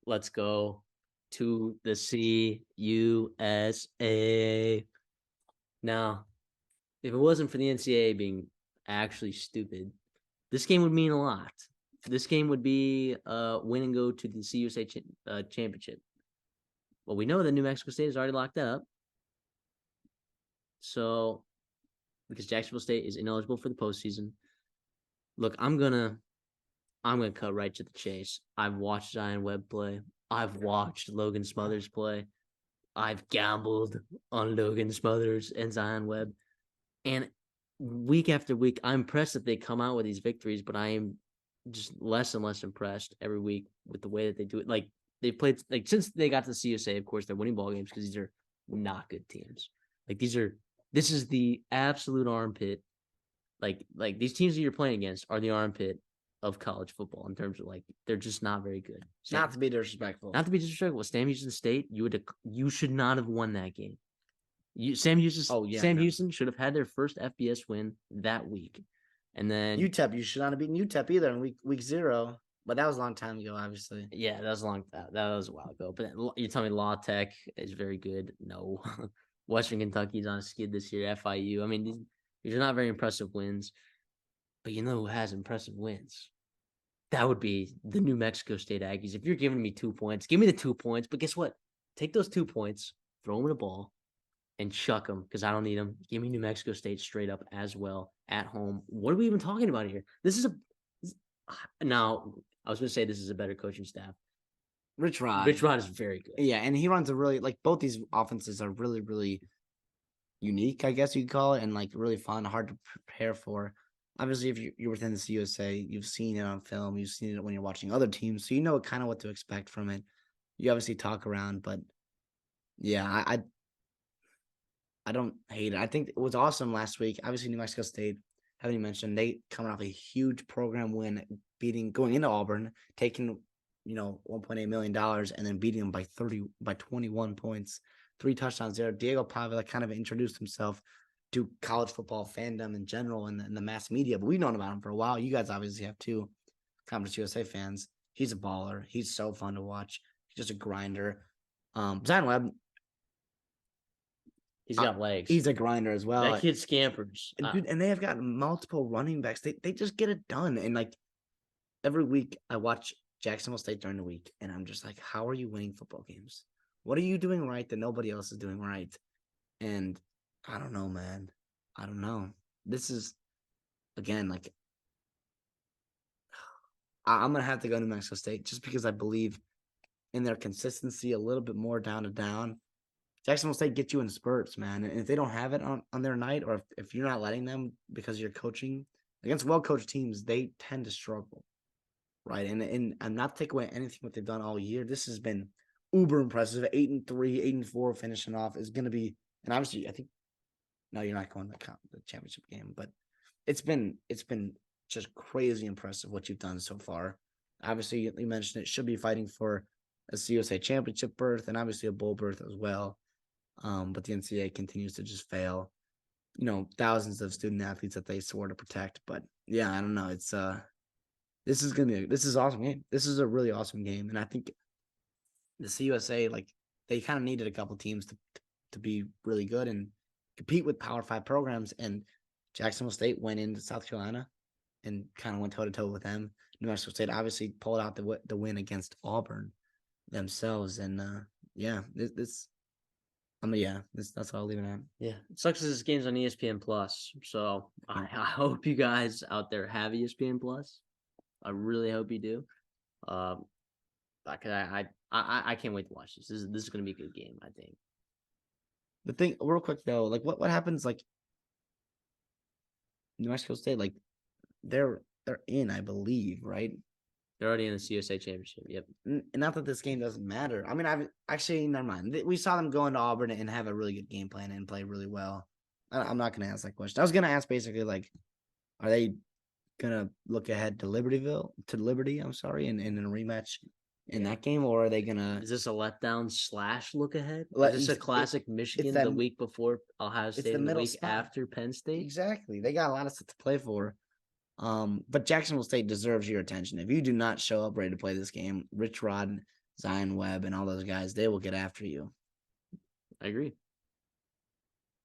Let's go to the CUSA. Now, if it wasn't for the NCAA being actually stupid, this game would mean a lot. This game would be win and go to the CUSA championship. Well, we know that New Mexico State is already locked up. So, because Jacksonville State is ineligible for the postseason. Look, I'm gonna cut right to the chase. I've watched Zion Webb play. I've watched Logan Smothers play. I've gambled on Logan Smothers and Zion Webb. And week after week, I'm impressed that they come out with these victories, but I am just less and less impressed every week with the way that they do it. Like, they played, like, since they got to the CUSA, of course, they're winning ball games because these are not good teams. Like, this is the absolute armpit. Like these teams that you're playing against are the armpit of college football in terms of, like, they're just not very good. Not to be disrespectful. Sam Houston State, you should not have won that game. Sam Houston should have had their first FBS win that week. And then UTEP, you should not have beaten UTEP either in week 0. But that was a long time ago, obviously. Yeah, that was a while ago. But you tell me La Tech is very good. No. Western Kentucky's on a skid this year. FIU. I mean, these are not very impressive wins. But you know who has impressive wins? That would be the New Mexico State Aggies. If you're giving me 2 points, give me the 2 points. But guess what? Take those 2 points, throw them in a ball, and chuck them because I don't need them. Give me New Mexico State straight up as well at home. What are we even talking about here? Now, I was going to say this is a better coaching staff. Rich Rod is very good. Yeah, and he runs a really, like, both these offenses are really, really unique, I guess you could call it, and, like, really fun, hard to prepare for. Obviously, if you're within the USA, you've seen it on film, you've seen it when you're watching other teams, so you know kind of what to expect from it. You obviously talk around, but yeah, I don't hate it. I think it was awesome last week. Obviously, New Mexico State, haven't you mentioned, they coming off a huge program win, going into Auburn, taking $1.8 million, and then beating them by 21 points, 3 touchdowns there. Diego Pavia kind of introduced himself to college football fandom in general and the mass media, but we've known about him for a while. You guys obviously have too, Conference USA fans. He's a baller. He's so fun to watch. He's just a grinder. Zion Webb, he's got legs. He's a grinder as well. That kid scampers. Dude, and they have got multiple running backs. They just get it done. And, like, every week I watch Jacksonville State during the week, and I'm just like, how are you winning football games? What are you doing right that nobody else is doing right? And I don't know, man. I don't know. This is, again, like, I'm going to have to go to New Mexico State just because I believe in their consistency a little bit more down to down. Jacksonville State gets you in spurts, man. And if they don't have it on their night, or if you're not letting them because you're coaching against well-coached teams, they tend to struggle, right? And I'm not taking away anything what they've done all year. This has been uber impressive. 8-3, 8-4 finishing off is going to be, and obviously I think, no, you're not going to the championship game, but it's been just crazy impressive what you've done so far. Obviously, you mentioned it should be fighting for a CUSA championship berth and obviously a bowl berth as well. But the NCAA continues to just fail, thousands of student athletes that they swore to protect. But yeah, I don't know. It's this is an awesome game. This is a really awesome game. And I think the CUSA, like, they kind of needed a couple teams to be really good and compete with Power 5 programs. And Jacksonville State went into South Carolina and kind of went toe to toe with them. New Mexico State obviously pulled out the win against Auburn themselves. And that's what I'll leave it at. Yeah, it sucks that this game's on ESPN Plus. So I hope you guys out there have ESPN Plus. I really hope you do. I can't wait to watch this. This is going to be a good game, I think. The thing, real quick though, like what happens, like, New Mexico State, like, they're in, I believe, right? They're already in the CUSA championship. Yep. And not that this game doesn't matter. I mean, I've actually, never mind. We saw them go into Auburn and have a really good game plan and play really well. I'm not going to ask that question. I was going to ask basically, like, are they going to look ahead to Liberty, in a rematch in that game, or are they going to... Is this a letdown / look ahead? Is this a classic Michigan the week before Ohio State and the week after Penn State? Exactly. They got a lot of stuff to play for. But Jacksonville State deserves your attention. If you do not show up ready to play this game, Rich Rod Zion Webb and all those guys, they will get after you. I agree.